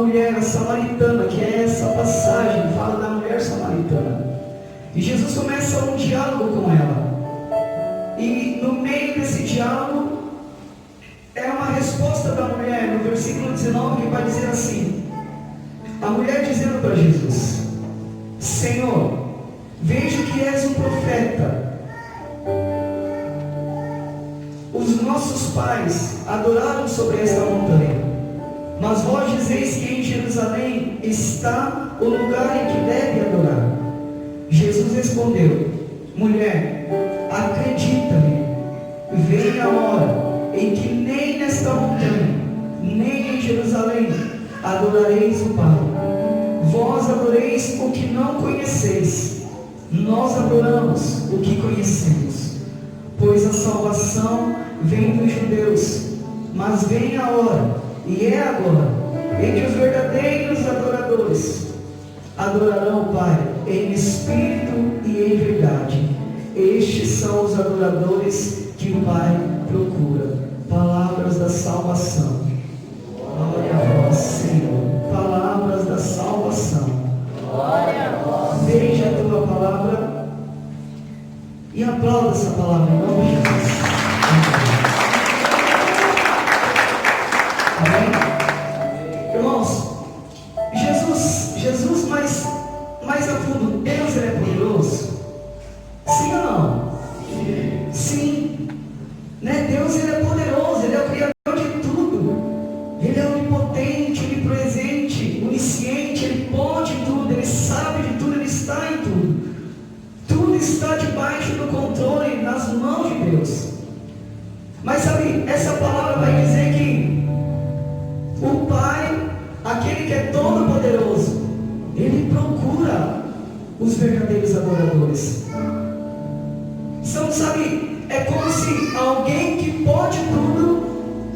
mulher, a samaritana, que é essa passagem, fala da mulher samaritana. E Jesus começa um diálogo com ela. E no meio desse diálogo, é uma resposta da mulher, no versículo 19, que vai dizer assim: a mulher dizendo para Jesus: Senhor, vejo que és um profeta. Os nossos pais adoraram sobre esta montanha, mas vós dizeis que em Jerusalém está o lugar em que deve adorar. Jesus respondeu: mulher, acredita-me, vem a hora em que nem nesta montanha, nem em Jerusalém adorareis o Pai. Vós adoreis o que não conheceis, nós adoramos o que conhecemos, pois a salvação vem dos judeus. Mas vem a hora, e é agora, em que os verdadeiros adoradores adorarão o Pai em espírito e em verdade. Estes são os adoradores que o Pai procura. Palavras da salvação. Glória a vós, Senhor. Palavras da salvação. Glória a vós. Veja a tua palavra e aplauda essa palavra em nome de Jesus. Amém? Irmãos, Jesus mais a fundo, Deus é poderoso? Sim ou não? Sim. Né? Deus ele é poderoso, ele é o Criador de tudo. Ele é onipotente, onipresente, onisciente, ele pode tudo, ele sabe de tudo, ele está em tudo. Tudo está debaixo do controle, nas mãos de Deus. Mas sabe, essa palavra vai dizer que o Pai, aquele que é todo poderoso, ele procura os verdadeiros adoradores. Então, sabe, é como se alguém que pode tudo,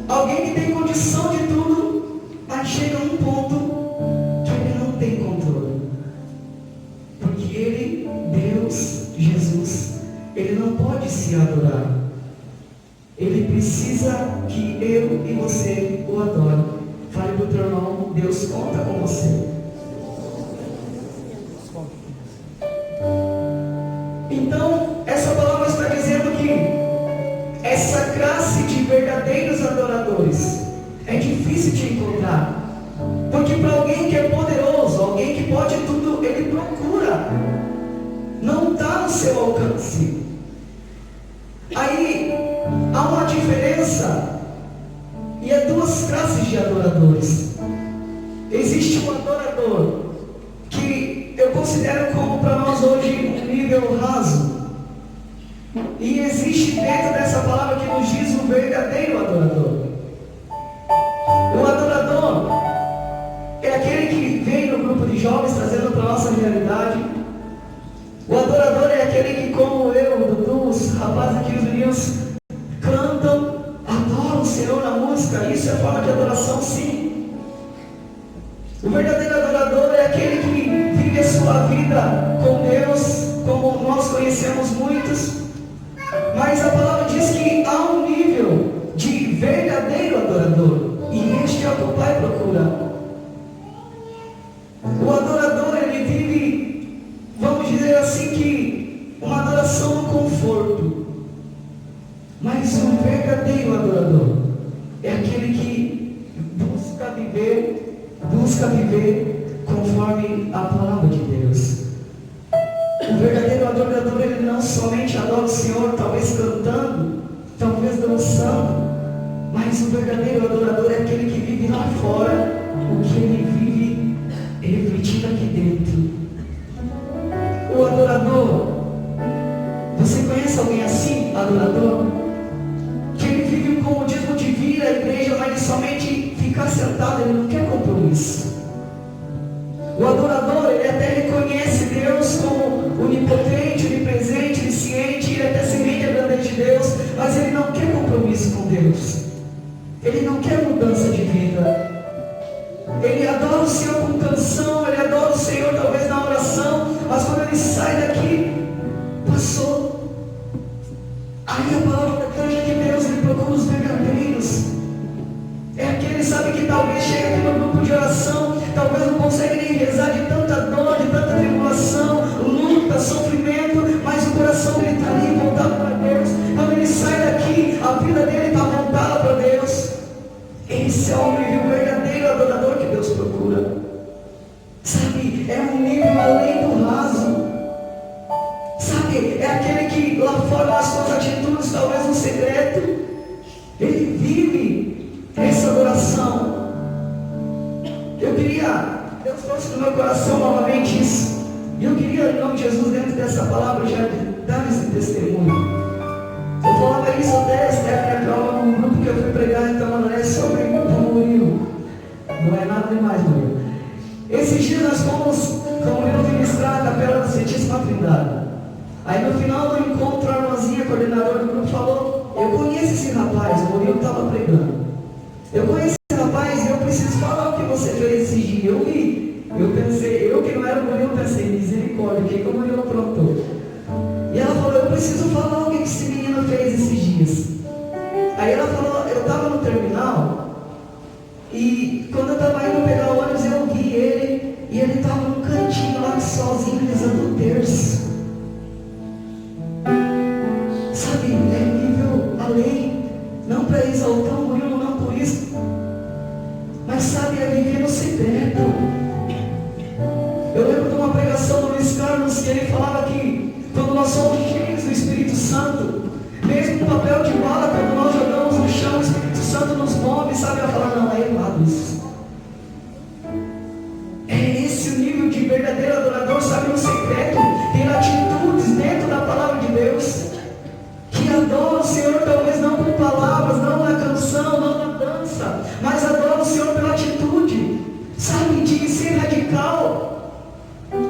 alguém que tem condição de tudo, mas chega a um ponto que ele não tem controle. Porque ele, Deus, Jesus, ele não pode se adorar. Ele precisa que eu e você o adorem. Fale para o teu irmão: Deus conta com você. Então, essa palavra está dizendo que essa classe de verdadeiros adoradores é difícil de encontrar. Porque para alguém que é poderoso, alguém que pode tudo, ele procura. Não está no seu alcance. Aí, há uma diferença. E é duas classes de adoradores. Existe um adorador que eu considero como para nós hoje um nível raso. E existe dentro dessa palavra que nos diz o verdadeiro adorador. O adorador é aquele que vem no grupo de jovens trazendo para a nossa realidade. O adorador é aquele que, como eu, Dudu, os rapazes aqui, os meninos, cantam, adoram o Senhor na música. Isso é forma de adoração, sim. O verdadeiro adorador é aquele que vive a sua vida com Deus, como nós conhecemos muitos. Mas a palavra diz que há um nível de verdadeiro adorador, e este é o que o Pai procura. O adorador, ele vive, vamos dizer assim, que uma adoração no conforto. Mas o verdadeiro adorador é aquele que busca viver conforme a palavra de Deus. O verdadeiro adorador, ele não somente adora o Senhor, talvez cantando, talvez dançando, mas o verdadeiro adorador é aquele que vive lá fora o que ele vive refletindo aqui dentro. O adorador, você conhece alguém assim, adorador? Que ele vive um comodismo de vir à igreja, mas somente ficar sentado, ele não quer compromisso. O adorador, ele até reconhece Deus como onipotente, onipresente, onisciente, ele até se rende à grandeza de Deus, mas ele não quer compromisso com Deus. Ele não quer mudança de vida. Ele adora o Senhor com canção, ele adora o Senhor talvez na oração, mas quando ele sai daqui, passou. Aí a palavra declara que Deus, ele procura os verdadeiros. É aquele, sabe, que talvez chega aqui no grupo de oração vida dele está voltada para Deus. Esse é o nível verdadeiro adorador que Deus procura. Sabe, é um nível além do raso. Sabe, é aquele que lá fora nas suas atitudes, talvez no secreto, ele vive essa adoração. Eu queria, Deus trouxe no meu coração novamente isso. E eu queria, em nome de Jesus, dentro dessa palavra, já dar esse testemunho. Eu falava isso até Stephanie Calma num grupo que eu fui pregar em Tamandaré sobre o Murilo. Não é nada demais, Murilo. Esses dias nós fomos com o Murilo ministrar a Capela da Santíssima Trindade. Aí no final do encontro, a irmãzinha, coordenadora do grupo, falou: eu conheço esse rapaz, o Murilo estava pregando. Eu conheço esse rapaz e eu preciso falar o que você fez esses dias. Eu vi. Eu pensei, eu que não era o Murilo, pensei, misericórdia, o que o Murilo aprontou? E ela falou: eu preciso falar o que esse menino fez esses dias. Aí ela falou: eu estava no terminal e quando eu estava indo pegar o ônibus, eu vi ele e ele estava num cantinho lá sozinho rezando o terço. Sabe, é nível além, não para exaltar o Murilo, não por isso, mas sabe, é viver no secreto. Eu lembro de uma pregação do Luiz Carlos que ele falava que quando nós somos cheios do Espírito Santo, mesmo no papel de bala, quando nós jogamos no chão, o Espírito Santo nos move, sabe, a falar: não, é errado isso. É esse o nível de verdadeiro adorador, sabe, no secreto, ter atitudes dentro da palavra de Deus, que adora o Senhor, talvez não com palavras, não na canção, não na dança, mas adora o Senhor pela atitude, sabe, de ser radical.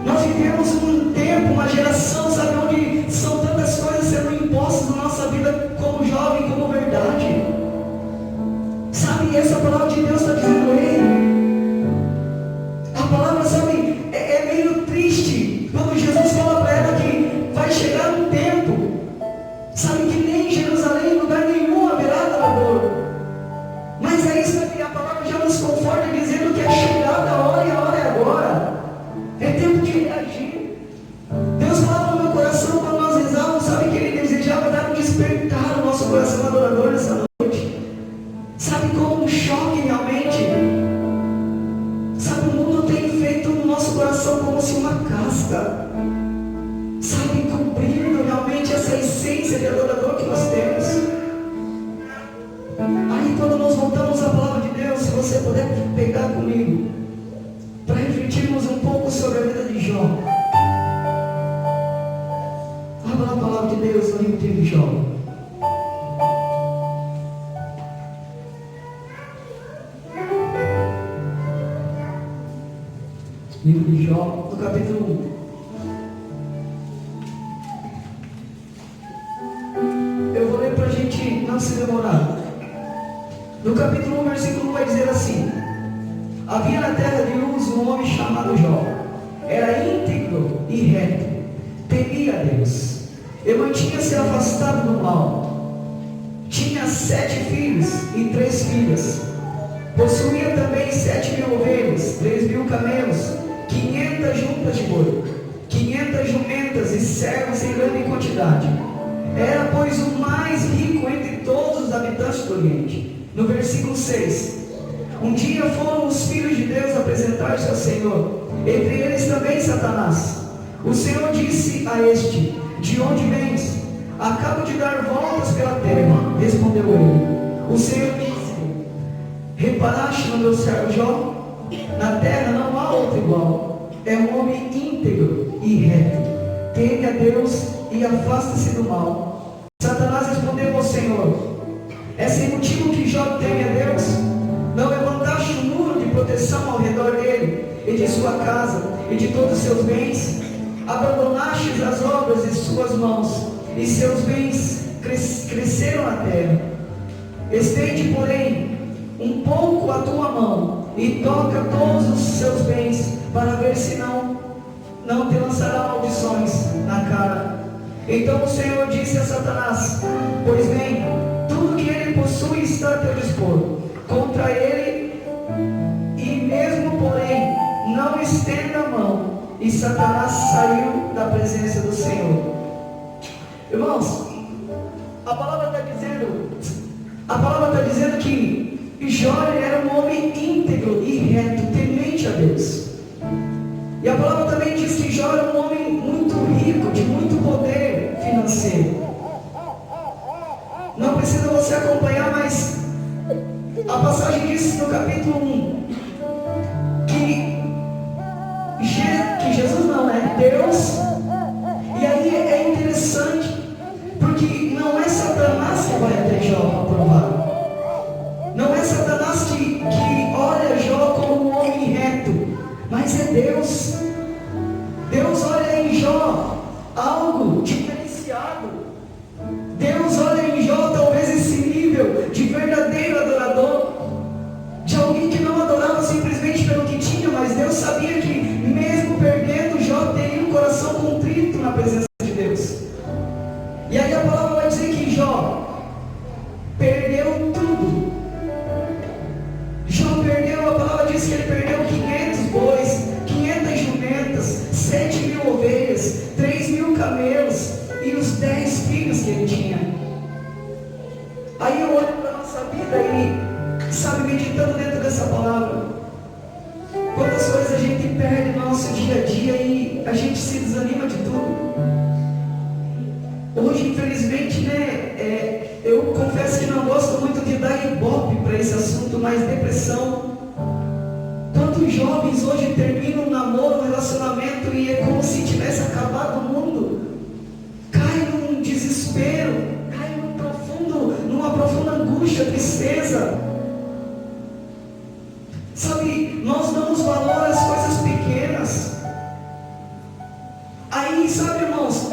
Nós vivemos um tempo, uma geração, sabe, onde são tantas coisas sendo impostas na nossa vida como jovem, como verdade. Sabe, essa palavra de Deus está dizendo: ei, a palavra, sabe, é meio triste quando Jesus fala para ela que vai chegar um tempo, sabe, que nem em Jerusalém, em lugar nenhum haverá adorador. Mas é isso que a palavra já nos conforta, dizendo que é chegada a hora e a hora é agora. É tempo de reagir. Deus falava no meu coração quando nós rezávamos, sabe, que Ele desejava dar um despertar no nosso coração adorador nessa noite. Sabe, como um choque realmente. Sabe, o mundo tem feito no nosso coração como se uma casca, sabe, cobrindo realmente essa essência de adorador que nós temos. Aí quando nós voltamos à palavra de Deus, se você puder pegar comigo, para refletirmos um pouco sobre a vida de Jó. Abra a palavra de Deus no livro de Jó. Livro de Jó, no capítulo 1. Eu vou ler para a gente não se demorar. No capítulo 1, versículo 1 vai dizer assim: havia na terra de Uz um homem chamado Jó. Era íntegro e reto, temia a Deus e mantinha-se afastado do mal. Tinha 7 filhos e 3 filhas. Possuía também 7.000 ovelhas, 3.000 camelos, 500 juntas de boi, 500 jumentas e servos em grande quantidade. Era, pois, o mais rico entre todos os habitantes do Oriente. No versículo 6: um dia foram os filhos de Deus apresentar-se ao Senhor, entre eles também Satanás. O Senhor disse a este: de onde vens? Acabo de dar voltas pela terra, respondeu ele. O Senhor disse: reparaste no meu servo Jó? Na terra não há outro igual. É um homem íntegro e reto, teme a Deus e afasta-se do mal. Satanás respondeu ao Senhor: é sem motivo que Jó teme a Deus? Não levantaste um muro de proteção ao redor dele, e de sua casa, e de todos os seus bens? Abandonastes as obras de suas mãos, e seus bens cresceram na terra. Estende, porém, um pouco a tua mão, e toca todos os seus bens, para ver se não te lançará maldições na cara. Então o Senhor disse a Satanás: pois bem, tudo que ele possui está a teu dispor. Contra ele, e mesmo porém, não estenda a mão. E Satanás saiu da presença do Senhor. Irmãos, a palavra está dizendo A palavra está dizendo que Jó era um homem íntegro e reto, temente a Deus. E a palavra também diz que Jó era um homem muito rico, de muito poder financeiro. Não precisa você acompanhar, mas a passagem diz no capítulo 1 que Jesus não é Deus. E aí é interessante, porque não é Satanás que vai até Jó para provar. Não é Satanás que olha Jó como um homem reto, mas é Deus. Deus olha em Jó algo diferenciado. Deus olha em Jó talvez esse nível de verdadeiro adorador, de alguém que não adorava simplesmente pelo que tinha, mas Deus sabia que mesmo perdendo, Jó teria um coração contrito na presença de Deus. E aí a palavra vai dizer que Jó perdeu tudo. Jó perdeu, a palavra diz que ele perdeu 500 bois, 500 jumentas, 7.000 ovelhas, 3.000 camelos e os 10 filhos que ele tinha. Aí eu olho para a nossa vida e, sabe, meditando dentro dessa palavra, quantas coisas a gente perde no nosso dia a dia e a gente se desanima de tudo. Hoje, infelizmente, eu confesso que não gosto muito de dar ibope para esse assunto, mas depressão. Quantos jovens hoje terminam um namoro, um relacionamento e é como se tivesse acabado o mundo? Cai num desespero, cai numa profunda angústia, tristeza. Sabe, nós damos valor às coisas pequenas. Aí, sabe, irmãos,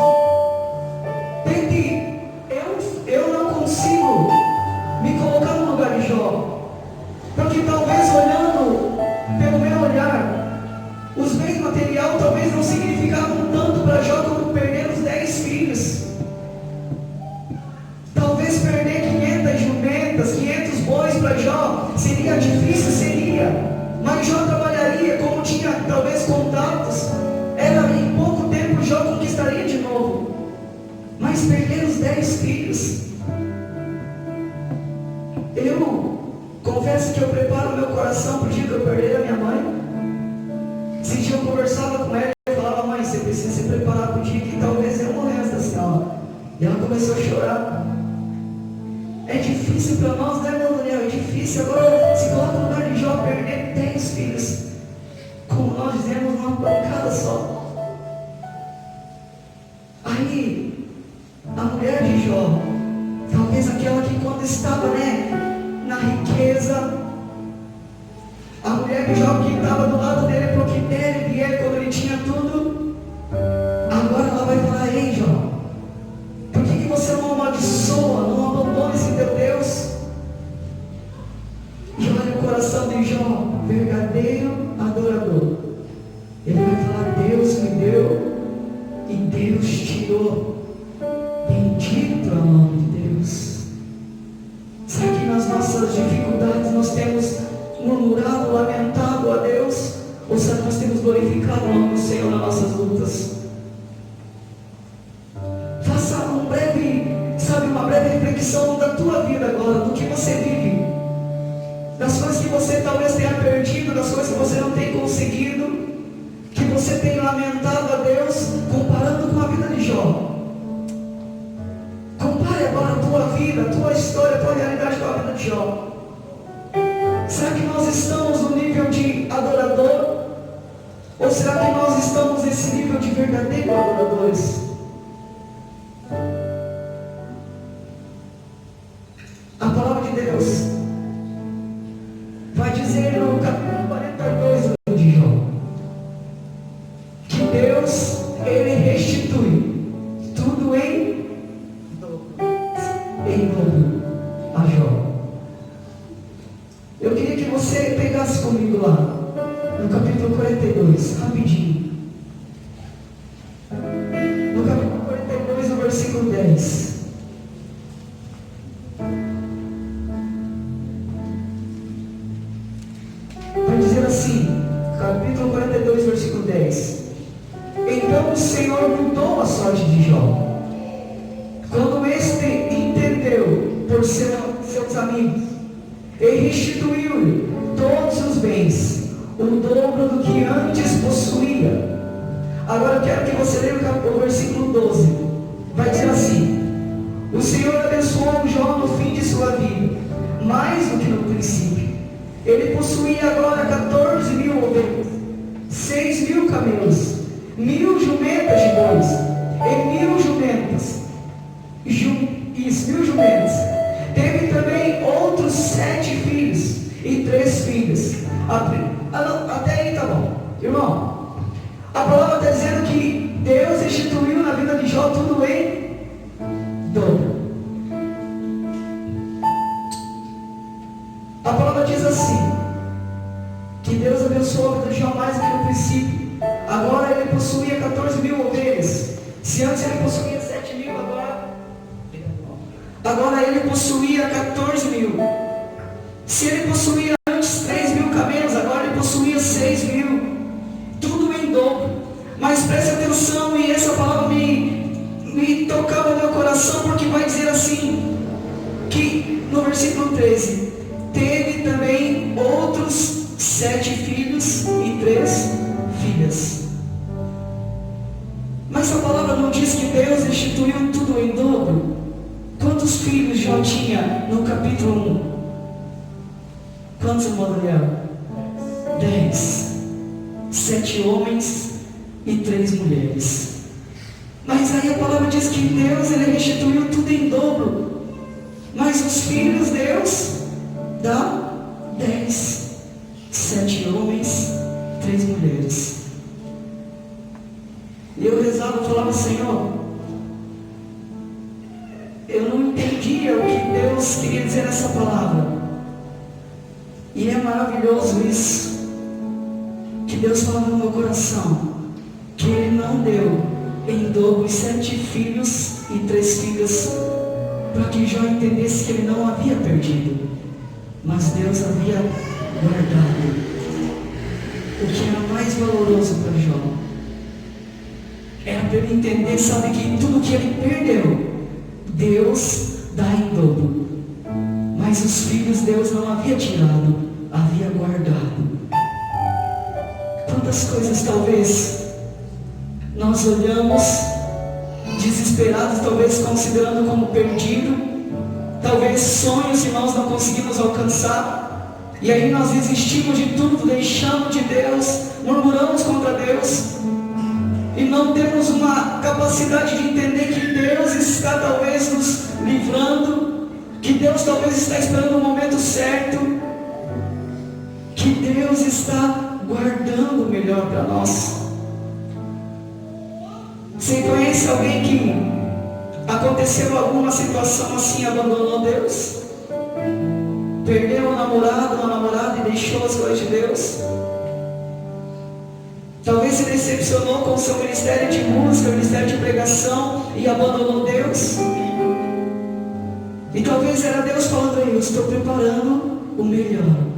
eu não consigo me colocar no lugar de Jó, porque talvez olhando pelo meu olhar, os bens materiais talvez não significavam tanto para Jó como perder os 10 filhos. Talvez perder 500 jumentas, 500 bois para Jó seria difícil, mas Jó trabalharia, como tinha talvez contatos, em pouco tempo Jó conquistaria de novo. Mas perder os 10 filhos, eu confesso que eu preparo meu coração para o dia que eu perder a minha mãe. Esse dia eu conversava com ela e eu falava: mãe, você precisa se preparar para o dia que talvez eu morresse da senhora. E ela começou a chorar. É difícil para nós, né, meu Daniel? É difícil. Agora, se coloca no lugar de Jó, perder 10 filhos, como nós dizemos, numa pancada só. Aí, a mulher de Jó, talvez aquela que quando estava, na riqueza, a mulher de Jó que estava do lado dele, para o que der e vier, quando ele tinha tudo, agora ela vai falar: ei, Jó, por que você não amaldiçoa, não abandona esse teu Deus? E olha o coração de Jó, verdadeiro adorador. Ele vai falar: Deus me deu e Deus tirou. Bendito é o nome de Deus. Será que nas nossas dificuldades nós temos murmurado, lamentado a Deus? Ou será que nós temos glorificado o nome do Senhor nas nossas lutas? Faça uma breve reflexão da tua vida agora, do que você vive, das coisas que você talvez tenha perdido, das coisas que você não tem conseguido, que você tem lamentado a Deus, comparando com a vida de Jó. Compare agora a tua vida, a tua história, a tua realidade com a vida de Jó. Será que nós estamos no nível de adorador? Ou será que nós estamos nesse nível de verdadeiro adoradores? A palavra de Deus vai dizer no capítulo 42 de Jó que Deus, Ele restitui tudo em dobro a Jó. Eu queria que você pegasse comigo lá no capítulo 42, rapidinho. No capítulo 42, no versículo 10. Vai dizer assim, capítulo 42, versículo 10. Então o Senhor mudou a sorte de Jó, quando este entendeu por seu seus amigos e restituiu-lhe todos os bens, o dobro do que antes possuía. Agora eu quero que você leia o versículo 12. Vai dizer assim: o Senhor abençoou Jó no fim de sua vida, mais do que no princípio. Ele possuía agora 14.000 ovelhas, 6.000 camelos, 1.000 jumentas de bois e 1.000 jumentas. 1.000 jumentas. Teve também outros 7 filhos e 3 filhas. Até aí tá bom, irmão. A palavra está dizendo que Deus instituiu na vida de Jó tudo em dobro. A palavra diz assim, que Deus abençoou a vida de Jó mais do que no princípio. Agora ele possuía 14.000 ovelhas. Se antes ele possuía 7.000, agora ele possuía 14.000. Se ele possuía antes 3.000 camelos, agora ele possuía 6.000. Tudo em dobro. Mas preste atenção, e essa palavra me tocava no meu coração, porque vai dizer assim, que no versículo 13, teve também outros 7 filhos e 3 filhas. Mas a palavra não diz que Deus instituiu tudo em dobro? Quantos filhos Jó tinha no capítulo 1? Quantos, irmão Daniel? 10. 7 homens e 3 mulheres. Mas aí a palavra diz que Deus, ele restituiu tudo em dobro. Mas os filhos, Deus dá 10. 7 homens, 3 mulheres. E eu rezava e falava: Senhor, eu não entendia o que Deus queria dizer nessa palavra. E é maravilhoso isso, que Deus falava no meu coração, que Ele não deu em dobro 7 filhos e 3 filhas, para que Jó entendesse que ele não havia perdido, mas Deus havia guardado o que era mais valoroso para Jó. Era para ele entender, sabe, que tudo que ele perdeu, Deus dá em dobro. Mas os filhos Deus não havia tirado, havia guardado. Quantas coisas talvez nós olhamos desesperados, talvez considerando como perdido, talvez sonhos que nós não conseguimos alcançar, e aí nós desistimos de tudo, deixamos de Deus, murmuramos contra Deus, e não temos uma capacidade de entender que Deus está talvez nos livrando, que Deus talvez está esperando o momento certo, que Deus está guardando o melhor para nós. Você conhece alguém que aconteceu alguma situação assim e abandonou Deus? Perdeu o namorado, uma namorada e deixou as coisas de Deus? Talvez se decepcionou com o seu ministério de música, ministério de pregação e abandonou Deus. E talvez era Deus falando: eu estou preparando o melhor.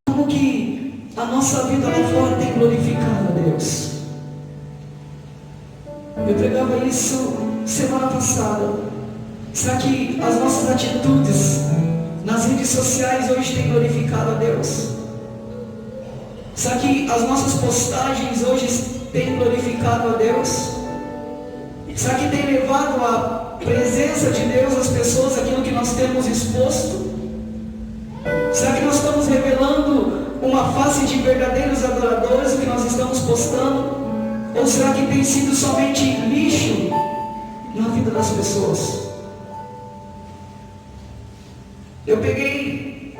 Como que a nossa vida lá fora tem glorificado a Deus? Eu pregava isso semana passada. Será que as nossas atitudes nas redes sociais hoje têm glorificado a Deus? Será que as nossas postagens hoje têm glorificado a Deus? Será que tem levado a presença de Deus às pessoas, aquilo que nós temos exposto? Será que nós estamos revelando uma face de verdadeiros adoradores, o que nós estamos postando? Ou será que tem sido somente lixo na vida das pessoas? Eu peguei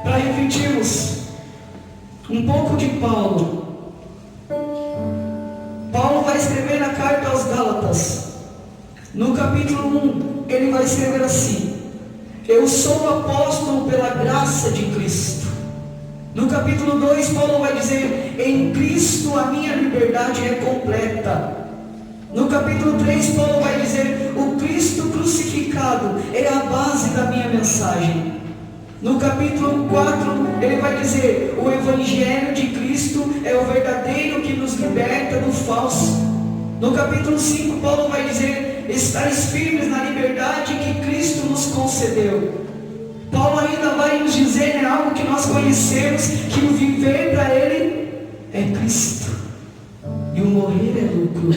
para refletirmos um pouco de Paulo. Paulo vai escrever na carta aos Gálatas. No capítulo 1, ele vai escrever assim: eu sou apóstolo pela graça de Cristo. No capítulo 2, Paulo vai dizer: em Cristo a minha liberdade é completa. No capítulo 3, Paulo vai dizer: o Cristo crucificado é a base da minha mensagem. No capítulo 4, ele vai dizer: o Evangelho de Cristo é o verdadeiro que nos liberta do falso. No capítulo 5, Paulo vai dizer: estar firmes na liberdade que Cristo nos concedeu. Paulo ainda vai nos dizer, né, algo que nós conhecemos, que o viver para Ele é Cristo e o morrer é lucro.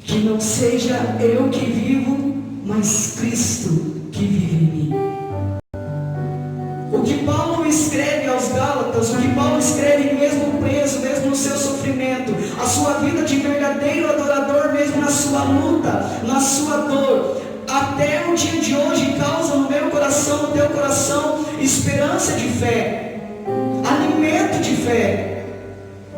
Que não seja eu que vivo, mas Cristo que vive em mim. O que Paulo escreve aos Gálatas, o que Paulo escreve mesmo preso, mesmo no seu sofrimento, a sua vida de verdadeiro adorador, mesmo na sua luta, na sua dor, até o dia de hoje causa no meu coração, no teu coração, esperança de fé, alimento de fé.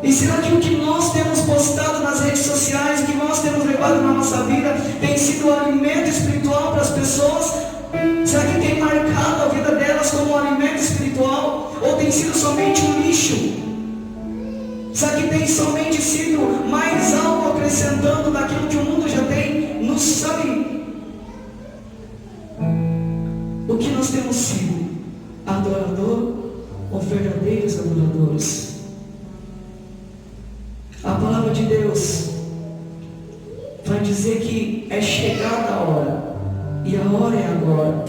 E será que o que nós temos postado nas redes sociais, o que nós temos levado na nossa vida, tem sido um alimento espiritual para as pessoas? Será que tem marcado a vida delas como um alimento espiritual? Ou tem sido somente um lixo? Será que tem somente sido mais algo acrescentando daquilo que o mundo já tem? Não sabe? O que nós temos sido? Adorador ou verdadeiros adoradores? A palavra de Deus vai dizer que é chegada a hora, e a hora é agora,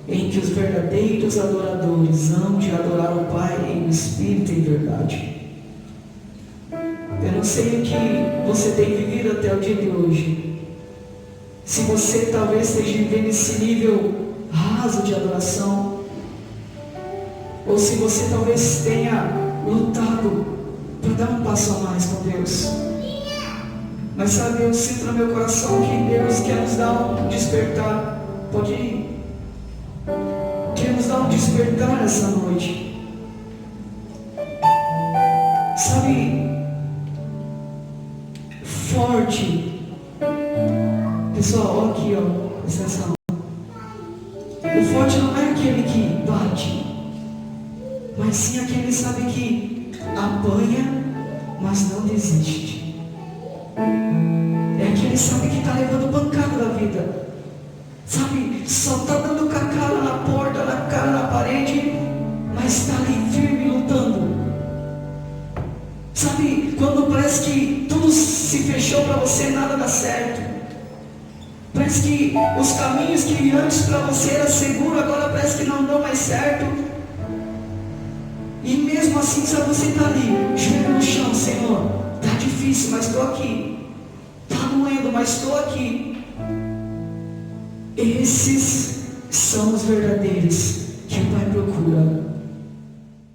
em que os verdadeiros adoradores hão de adorar o Pai em espírito e em verdade. Eu não sei o que você tem vivido até o dia de hoje. Se você talvez esteja vivendo esse nível raso de adoração, ou se você talvez tenha lutado para dar um passo a mais com Deus. Mas sabe, eu sinto no meu coração que Deus quer nos dar um despertar. Pode ir. Quer nos dar um despertar essa noite. Sabe, forte. Pessoal, olha aqui, ó, presta atenção. O forte não é aquele que bate, mas sim aquele, sabe, que apanha, mas não desiste. É aquele, sabe, que está levando pancada da vida. Sabe, só está dando com a cara na porta, na cara na parede, mas está ali firme lutando. Sabe, quando parece que tudo se fechou para você, nada dá certo. Parece que os caminhos que antes para você era seguro, agora parece que não dão mais certo. E mesmo assim, sabe, você está ali, joelho no chão, Senhor, está difícil, mas estou aqui. Está doendo, mas estou aqui. Esses são os verdadeiros que o Pai procura.